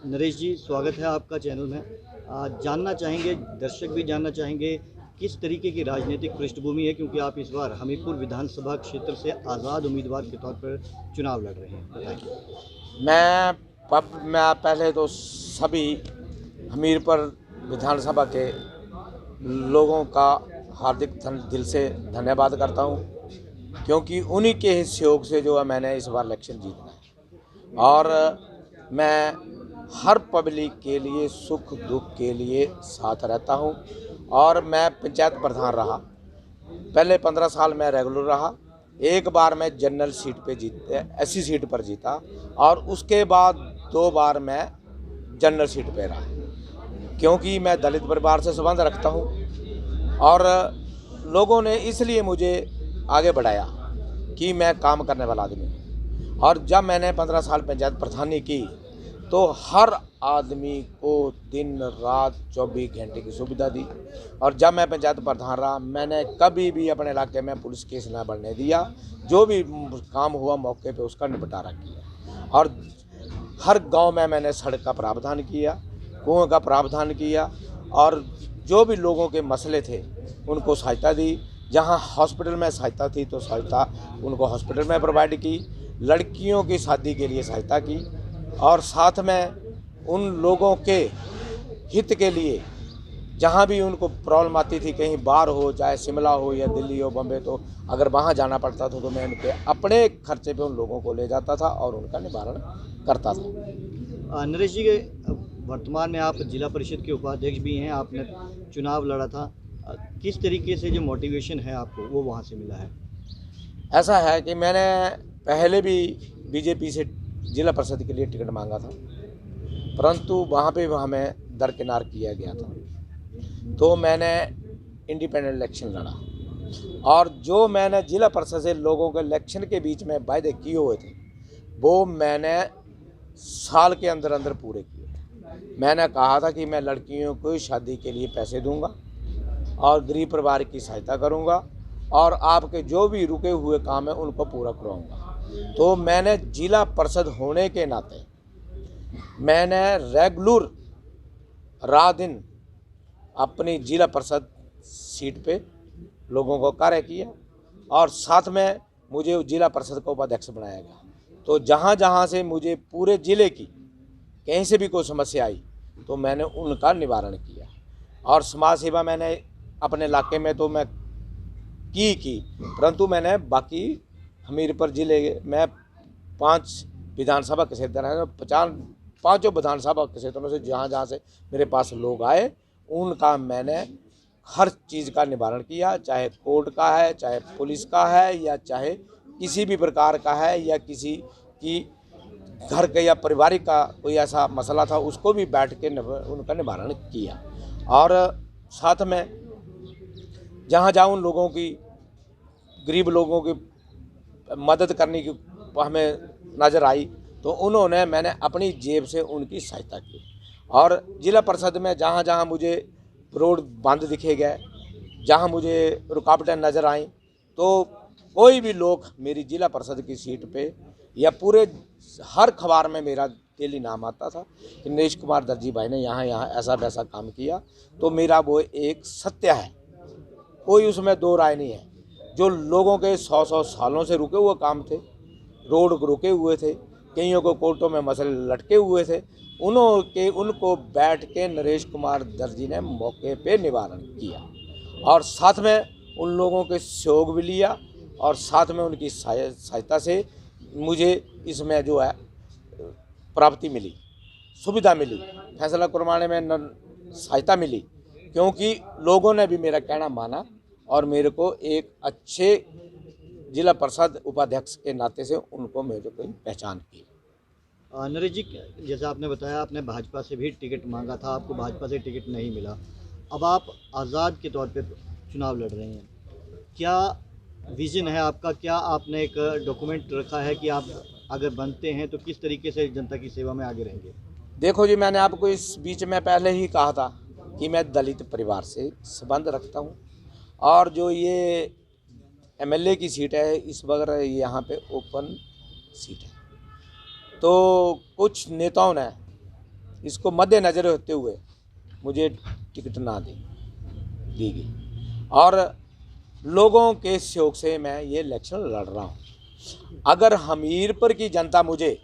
नरेश जी, स्वागत है आपका चैनल में। जानना चाहेंगे, दर्शक भी जानना चाहेंगे किस तरीके की राजनीतिक पृष्ठभूमि है, क्योंकि आप इस बार हमीरपुर विधानसभा क्षेत्र से आज़ाद उम्मीदवार के तौर पर चुनाव लड़ रहे हैं, बताएं। मैं पहले तो सभी हमीरपुर विधानसभा के लोगों का हार्दिक दिल से धन्यवाद करता हूं, क्योंकि उन्हीं के सहयोग से जो है मैंने इस बार इलेक्शन जीतना है। और मैं हर पब्लिक के लिए, सुख दुख के लिए साथ रहता हूं। और मैं पंचायत प्रधान रहा, पहले 15 साल मैं रेगुलर रहा। एक बार मैं जनरल सीट पे ऐसी सीट पर जीता, और उसके बाद 2 बार मैं जनरल सीट पे रहा, क्योंकि मैं दलित परिवार से संबंध रखता हूं। और लोगों ने इसलिए मुझे आगे बढ़ाया कि मैं काम करने वाला आदमी हूँ। और जब मैंने 15 साल पंचायत प्रधानी की, तो हर आदमी को दिन रात 24 घंटे की सुविधा दी। और जब मैं पंचायत प्रधान रहा, मैंने कभी भी अपने इलाके में पुलिस केस न बढ़ने दिया। जो भी काम हुआ मौके पे उसका निपटारा किया। और हर गांव में मैंने सड़क का प्रावधान किया, कुओं का प्रावधान किया, और जो भी लोगों के मसले थे उनको सहायता दी। जहां हॉस्पिटल में सहायता थी तो सहायता उनको हॉस्पिटल में प्रोवाइड की। लड़कियों की शादी के लिए सहायता की। और साथ में उन लोगों के हित के लिए जहाँ भी उनको प्रॉब्लम आती थी, कहीं बाहर हो, चाहे शिमला हो या दिल्ली हो, बम्बई, तो अगर वहाँ जाना पड़ता था तो मैं उनके अपने खर्चे पे उन लोगों को ले जाता था और उनका निवारण करता था। नरेश जी, वर्तमान में आप जिला परिषद के उपाध्यक्ष भी हैं, आपने चुनाव लड़ा था। किस तरीके से जो मोटिवेशन है आपको वो वहाँ से मिला है? ऐसा है कि मैंने पहले भी बीजेपी से जिला परिषद के लिए टिकट मांगा था, परंतु वहाँ पे हमें दरकिनार किया गया था। तो मैंने इंडिपेंडेंट इलेक्शन लड़ा, और जो मैंने जिला परिषद से लोगों के इलेक्शन के बीच में वायदे किए हुए थे, वो मैंने साल के अंदर अंदर पूरे किए। मैंने कहा था कि मैं लड़कियों को शादी के लिए पैसे दूंगा और गरीब परिवार की सहायता करूंगा, और आपके जो भी रुके हुए काम है उनको पूरा करवाऊंगा। तो मैंने जिला परिषद होने के नाते मैंने रेगुलर रात दिन अपनी जिला परिषद सीट पे लोगों को कार्य किया, और साथ में मुझे जिला परिषद का उपाध्यक्ष बनाया गया। तो जहाँ जहाँ से मुझे पूरे ज़िले की कहीं से भी कोई समस्या आई तो मैंने उनका निवारण किया। और समाज सेवा मैंने अपने इलाके में तो मैं की, परंतु मैंने बाकी हमीरपुर ज़िले में 5 विधानसभा क्षेत्र हैं, 5 विधानसभा क्षेत्रों से जहाँ जहाँ से मेरे पास लोग आए उनका मैंने हर चीज़ का निवारण किया, चाहे कोर्ट का है, चाहे पुलिस का है, या चाहे किसी भी प्रकार का है, या किसी की घर के या पारिवारिक का कोई ऐसा मसला था उसको भी बैठ के उनका निवारण किया। और साथ में जहाँ जहाँ उन लोगों की, गरीब लोगों की मदद करने की हमें नज़र आई तो मैंने अपनी जेब से उनकी सहायता की। और जिला परिषद में जहाँ जहाँ मुझे रोड बंद दिखे गए, जहाँ मुझे रुकावटें नज़र आईं, तो कोई भी लोग मेरी जिला परिषद की सीट पे या पूरे हर खबर में मेरा डेली नाम आता था कि नरेश कुमार दर्जी भाई ने यहाँ यहाँ ऐसा वैसा काम किया। तो मेरा वो एक सत्य है, कोई उसमें दो राय नहीं है। जो लोगों के 100-100 सालों से रुके हुए काम थे, रोड रुके हुए थे, कईयों को कोर्टों में मसले लटके हुए थे, उनको बैठ के नरेश कुमार दर्जी ने मौके पे निवारण किया। और साथ में उन लोगों के सहयोग भी लिया, और साथ में उनकी सहायता से मुझे इसमें जो है प्राप्ति मिली, सुविधा मिली, फैसला करवाने में सहायता मिली, क्योंकि लोगों ने भी मेरा कहना माना और मेरे को एक अच्छे जिला परिषद उपाध्यक्ष के नाते से उनको मेरे को पहचान की। नरेश जी, जैसा आपने बताया आपने भाजपा से भी टिकट मांगा था, आपको भाजपा से टिकट नहीं मिला। अब आप आज़ाद के तौर पे चुनाव लड़ रहे हैं, क्या विज़न है आपका? क्या आपने एक डॉक्यूमेंट रखा है कि आप अगर बनते हैं तो किस तरीके से जनता की सेवा में आगे रहेंगे? देखो जी, मैंने आपको इस बीच में पहले ही कहा था कि मैं दलित परिवार से संबंध रखता हूँ, और जो ये एमएलए की सीट है इस बार यहाँ पे ओपन सीट है। तो कुछ नेताओं ने इसको मद्देनजर होते हुए मुझे टिकट ना दी गई और लोगों के सहयोग से मैं ये इलेक्शन लड़ रहा हूँ। अगर हमीरपुर की जनता मुझे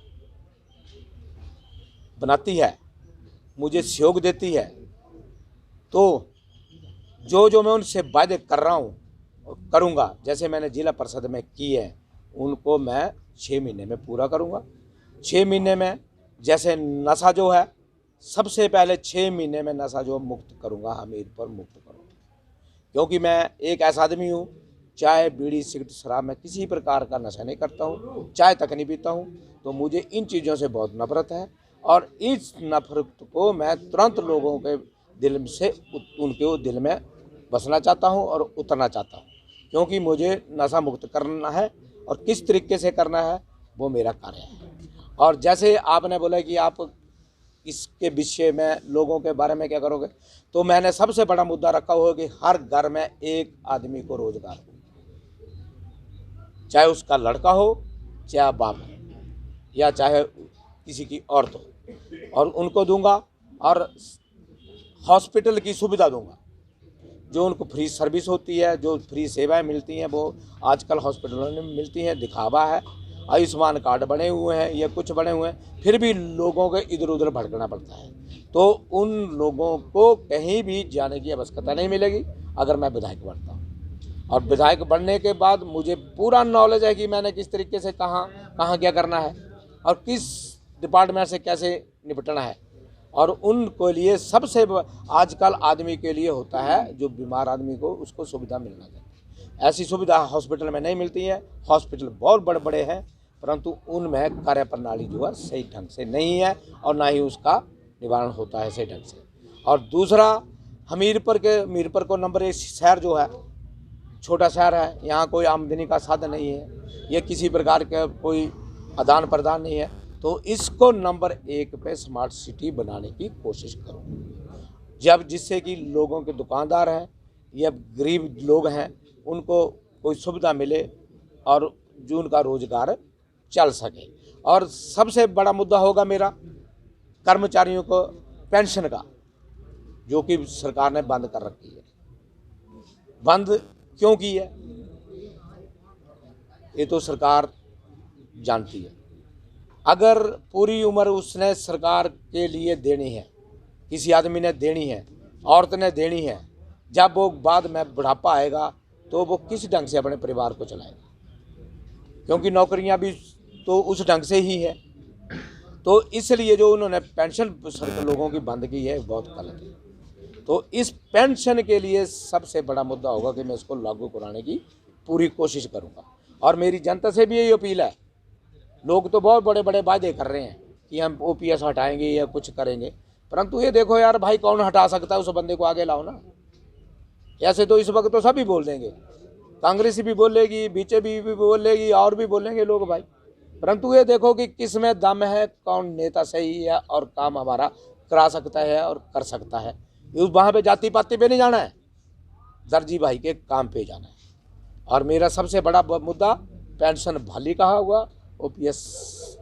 बनाती है, मुझे सहयोग देती है, तो जो मैं उनसे वायदे कर रहा हूँ करूँगा, जैसे मैंने जिला परिषद में की है उनको मैं 6 महीने में पूरा करूँगा। 6 महीने में जैसे नशा जो है, सबसे पहले 6 महीने में नशा जो मुक्त करूँगा, हमीरपुर मुक्त करूँगा। क्योंकि मैं एक ऐसा आदमी हूँ, चाय बीड़ी सिगरेट शराब में किसी प्रकार का नशा नहीं करता हूँ, चाय तक नहीं पीता हूँ। तो मुझे इन चीज़ों से बहुत नफरत है और इस नफरत को मैं तुरंत लोगों के दिल से उनके दिल में बसना चाहता हूँ और उतरना चाहता हूँ। क्योंकि मुझे नशा मुक्त करना है और किस तरीके से करना है वो मेरा कार्य है। और जैसे आपने बोला कि आप इसके विषय में लोगों के बारे में क्या करोगे, तो मैंने सबसे बड़ा मुद्दा रखा हुआ कि हर घर में एक आदमी को रोजगार हो, चाहे उसका लड़का हो, चाहे बाप हो, या चाहे किसी की औरत हो, और उनको दूंगा। और हॉस्पिटल की सुविधा दूंगा, जो उनको फ्री सर्विस होती है, जो फ्री सेवाएं मिलती हैं वो आजकल हॉस्पिटलों में मिलती हैं। दिखावा है, आयुष्मान कार्ड बने हुए हैं या कुछ बने हुए हैं, फिर भी लोगों के इधर उधर भटकना पड़ता है। तो उन लोगों को कहीं भी जाने की आवश्यकता नहीं मिलेगी अगर मैं विधायक बनता हूँ। और विधायक बनने के बाद मुझे पूरा नॉलेज है कि मैंने किस तरीके से कहाँ क्या करना है और किस डिपार्टमेंट से कैसे निपटना है। और उनको लिए सबसे आजकल आदमी के लिए होता है, जो बीमार आदमी को उसको सुविधा मिलना चाहिए। ऐसी सुविधा हॉस्पिटल में नहीं मिलती है। हॉस्पिटल बहुत बड़े बड़े हैं, परंतु उनमें कार्य प्रणाली जो है सही ढंग से नहीं है और ना ही उसका निवारण होता है सही ढंग से। और दूसरा, हमीरपुर को नंबर 1 शहर जो है, छोटा शहर है, यहाँ कोई आमदनी का साधन नहीं है, ये किसी प्रकार का कोई आदान प्रदान नहीं है। तो इसको नंबर 1 पे स्मार्ट सिटी बनाने की कोशिश करूँ, जब जिससे कि लोगों के दुकानदार हैं या गरीब लोग हैं उनको कोई सुविधा मिले और जो उनका रोजगार चल सके। और सबसे बड़ा मुद्दा होगा मेरा कर्मचारियों को पेंशन का, जो कि सरकार ने बंद कर रखी है। बंद क्यों की है ये तो सरकार जानती है। अगर पूरी उम्र उसने सरकार के लिए देनी है, किसी आदमी ने देनी है, औरत ने देनी है, जब वो बाद में बुढ़ापा आएगा तो वो किस ढंग से अपने परिवार को चलाएगा, क्योंकि नौकरियां भी तो उस ढंग से ही है। तो इसलिए जो उन्होंने पेंशन लोगों की बंद की है बहुत गलत है। तो इस पेंशन के लिए सबसे बड़ा मुद्दा होगा कि मैं इसको लागू कराने की पूरी कोशिश करूँगा। और मेरी जनता से भी यही अपील है, लोग तो बहुत बड़े बड़े वायदे कर रहे हैं कि हम OPS हटाएंगे या कुछ करेंगे, परंतु ये देखो यार भाई, कौन हटा सकता है, उस बंदे को आगे लाओ ना। ऐसे तो इस वक्त तो सभी बोल देंगे, कांग्रेस भी बोलेगी, बीजेपी भी बोलेगी और भी बोलेंगे लोग भाई, परंतु ये देखो कि किस में दम है, कौन नेता सही है और काम हमारा करा सकता है और कर सकता है। वहाँ पे जाति पाति पे नहीं जाना है, दर्जी भाई के काम पे जाना है। और मेरा सबसे बड़ा मुद्दा पेंशन बहाली कहा हुआ, OPS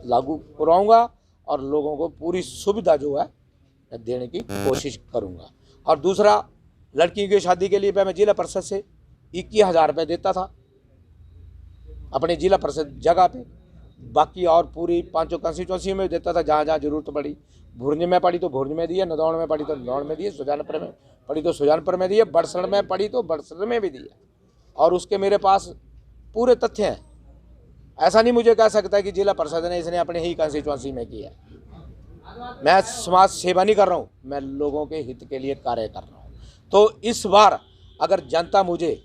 लागू कराऊंगा और लोगों को पूरी सुविधा जो है देने की कोशिश करूंगा। और दूसरा, लड़की की शादी के लिए मैं जिला परिषद से 21,000 रुपये देता था अपने जिला परिषद जगह पे, बाकी और पूरी 5 कंस्टिट्यूंसी में देता था। जहाँ जहाँ जरूरत पड़ी, भुरंज में पड़ी तो भुरंज में दिया, नदौड़ में पड़ी तो नदौड़ में दिए, सुजानपुर में पड़ी तो सुजानपुर में दिए, बड़सर में पड़ी तो बड़सर में भी दिया। और उसके मेरे पास पूरे तथ्य हैं। ऐसा नहीं मुझे कह सकता कि जिला परिषद ने इसने अपने ही कंस्टिट्यूंसी में किया। मैं समाज सेवा नहीं कर रहा हूँ, मैं लोगों के हित के लिए कार्य कर रहा हूँ। तो इस बार अगर जनता मुझे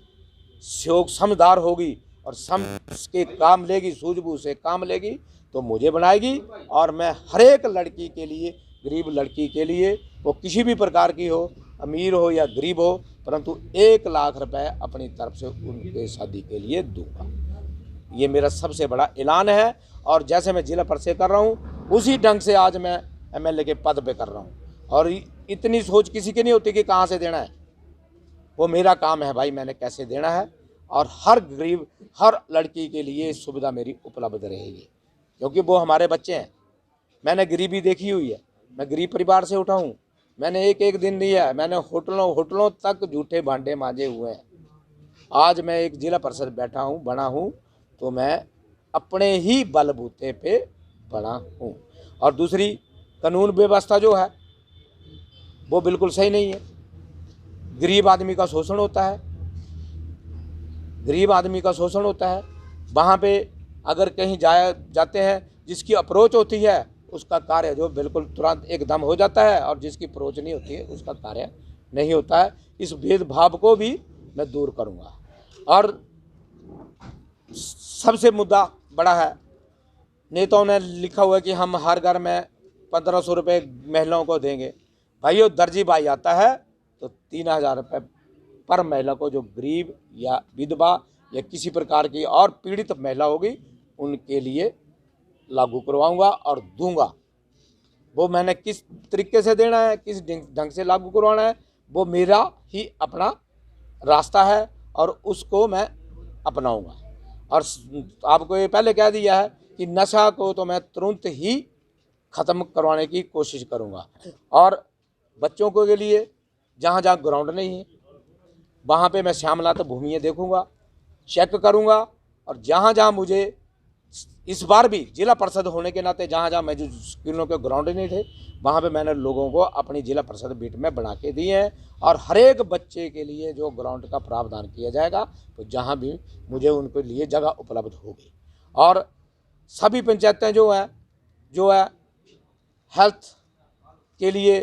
सहयोग समझदार होगी और समझ के काम लेगी, सूझबूझ से काम लेगी, तो मुझे बनाएगी। और मैं हर एक लड़की के लिए, गरीब लड़की के लिए, वो किसी भी प्रकार की हो, अमीर हो या गरीब हो, परंतु 1 लाख रुपए अपनी तरफ से उनके शादी के लिए दूंगा। ये मेरा सबसे बड़ा ऐलान है। और जैसे मैं जिला परिषद कर रहा हूँ उसी ढंग से आज मैं MLA के पद पे कर रहा हूँ। और इतनी सोच किसी की नहीं होती कि कहाँ से देना है, वो मेरा काम है भाई, मैंने कैसे देना है। और हर गरीब, हर लड़की के लिए सुविधा मेरी उपलब्ध रहेगी, क्योंकि वो हमारे बच्चे हैं। मैंने गरीबी देखी हुई है, मैं गरीब परिवार से उठा हूँ। मैंने एक एक दिन नहीं है, मैंने होटलों तक झूठे भांडे मांजे हुए हैं। आज मैं एक जिला परिषद बैठा हूँ, बना हूँ, तो मैं अपने ही बलबूते पे बना हूँ। और दूसरी, कानून व्यवस्था जो है वो बिल्कुल सही नहीं है। गरीब आदमी का शोषण होता है, गरीब आदमी का शोषण होता है। वहाँ पे अगर कहीं जाते हैं, जिसकी अप्रोच होती है उसका कार्य जो बिल्कुल तुरंत एकदम हो जाता है, और जिसकी अप्रोच नहीं होती है उसका कार्य नहीं होता है। इस भेदभाव को भी मैं दूर करूँगा। और सबसे मुद्दा बड़ा है, नेताओं ने लिखा हुआ है कि हम हर घर में 1500 रुपये महिलाओं को देंगे। भाइयों, दर्जी भाई आता है तो 3000 रुपये पर महिला को, जो गरीब या विधवा या किसी प्रकार की और पीड़ित महिला होगी उनके लिए लागू करवाऊंगा और दूंगा। वो मैंने किस तरीके से देना है, किस ढंग से लागू करवाना है, वो मेरा ही अपना रास्ता है और उसको मैं अपनाऊंगा। और आपको ये पहले कह दिया है कि नशा को तो मैं तुरंत ही ख़त्म करवाने की कोशिश करूंगा। और बच्चों के लिए जहाँ जहाँ ग्राउंड नहीं है वहाँ पे मैं श्यामलात भूमियाँ देखूंगा, चेक करूंगा। और जहाँ जहाँ मुझे इस बार भी जिला परिषद होने के नाते जहाँ जहाँ मैं जो स्कूलों के ग्राउंड नहीं थे वहाँ पे मैंने लोगों को अपनी जिला परिषद बीट में बना के दिए हैं। और हर एक बच्चे के लिए जो ग्राउंड का प्रावधान किया जाएगा, तो जहाँ भी मुझे उनके लिए जगह उपलब्ध होगी। और सभी पंचायतें जो है हेल्थ के लिए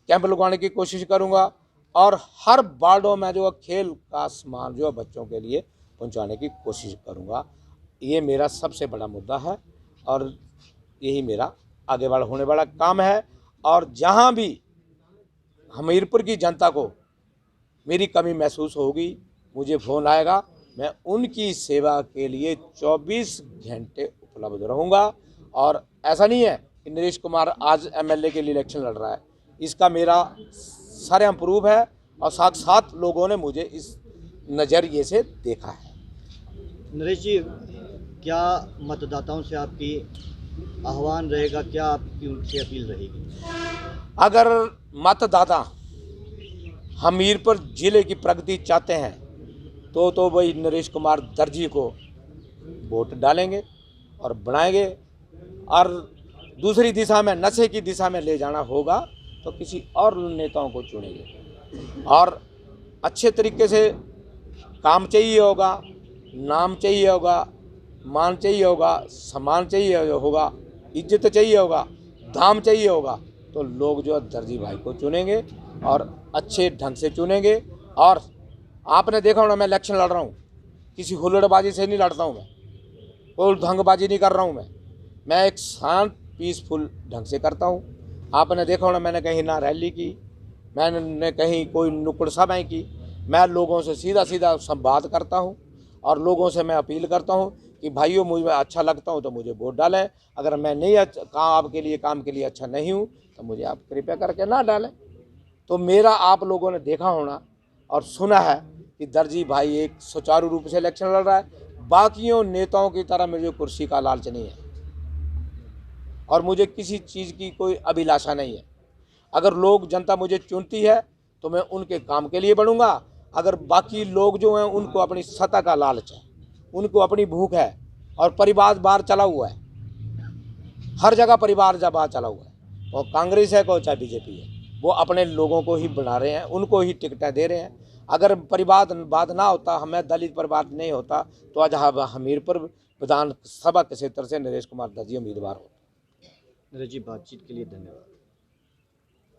कैंप लगवाने की कोशिश करूँगा। और हर वार्डों में जो खेल का सामान जो बच्चों के लिए पहुँचाने की कोशिश करूँगा। ये मेरा सबसे बड़ा मुद्दा है और यही मेरा आगे होने वाला काम है। और जहाँ भी हमीरपुर की जनता को मेरी कमी महसूस होगी, मुझे फ़ोन आएगा, मैं उनकी सेवा के लिए 24 घंटे उपलब्ध रहूँगा। और ऐसा नहीं है कि नरेश कुमार आज एमएलए के लिए इलेक्शन लड़ रहा है, इसका मेरा सारे प्रूफ है और साथ लोगों ने मुझे इस नज़रिए से देखा है। नरेश जी, क्या मतदाताओं से आपकी आह्वान रहेगा, क्या आपकी उनसे अपील रहेगी? अगर मतदाता हमीरपुर जिले की प्रगति चाहते हैं तो वही नरेश कुमार दर्जी को वोट डालेंगे और बनाएंगे। और दूसरी दिशा में, नशे की दिशा में ले जाना होगा तो किसी और नेताओं को चुनेंगे। और अच्छे तरीके से काम चाहिए होगा, नाम चाहिए होगा, मान चाहिए होगा, सम्मान चाहिए होगा, इज्जत चाहिए होगा, दाम चाहिए होगा, तो लोग जो दर्जी भाई को चुनेंगे और अच्छे ढंग से चुनेंगे। और आपने देखा होगा मैं इलेक्शन लड़ रहा हूँ, किसी हुल्लड़बाजी से नहीं लड़ता हूँ, मैं कोई ढंगबाजी नहीं कर रहा हूँ। मैं एक शांत पीसफुल ढंग से करता हूँ। आपने देखा होगा मैंने कहीं ना रैली की, मैंने कहीं कोई नुक्कड़ सभाएं की। मैं लोगों से सीधा संवाद करता हूँ और लोगों से मैं अपील करता हूँ कि भाइयों, मुझे अच्छा लगता हूँ तो मुझे वोट डालें। अगर मैं नहीं आपके काम के लिए अच्छा नहीं हूँ तो मुझे आप कृपया करके ना डालें। तो मेरा आप लोगों ने देखा होना और सुना है कि दर्जी भाई एक सुचारू रूप से इलेक्शन लड़ रहा है। बाकियों नेताओं की तरह मुझे कुर्सी का लालच नहीं है और मुझे किसी चीज़ की कोई अभिलाषा नहीं है। अगर लोग जनता मुझे चुनती है तो मैं उनके काम के लिए बनूंगा। अगर बाकी लोग जो हैं उनको अपनी सत्ता का लालच है, उनको अपनी भूख है और परिवार बाहर चला हुआ है, हर जगह परिवार जब बाहर चला हुआ है, वो कांग्रेस है को चाहे बीजेपी है, वो अपने लोगों को ही बना रहे हैं, उनको ही टिकटें दे रहे हैं। अगर परिवारवाद ना होता, हमें दलित परिवार नहीं होता, तो आज हमीरपुर विधानसभा क्षेत्र से नरेश कुमार दर्जी उम्मीदवार होते। नरेश जी, बातचीत के लिए धन्यवाद।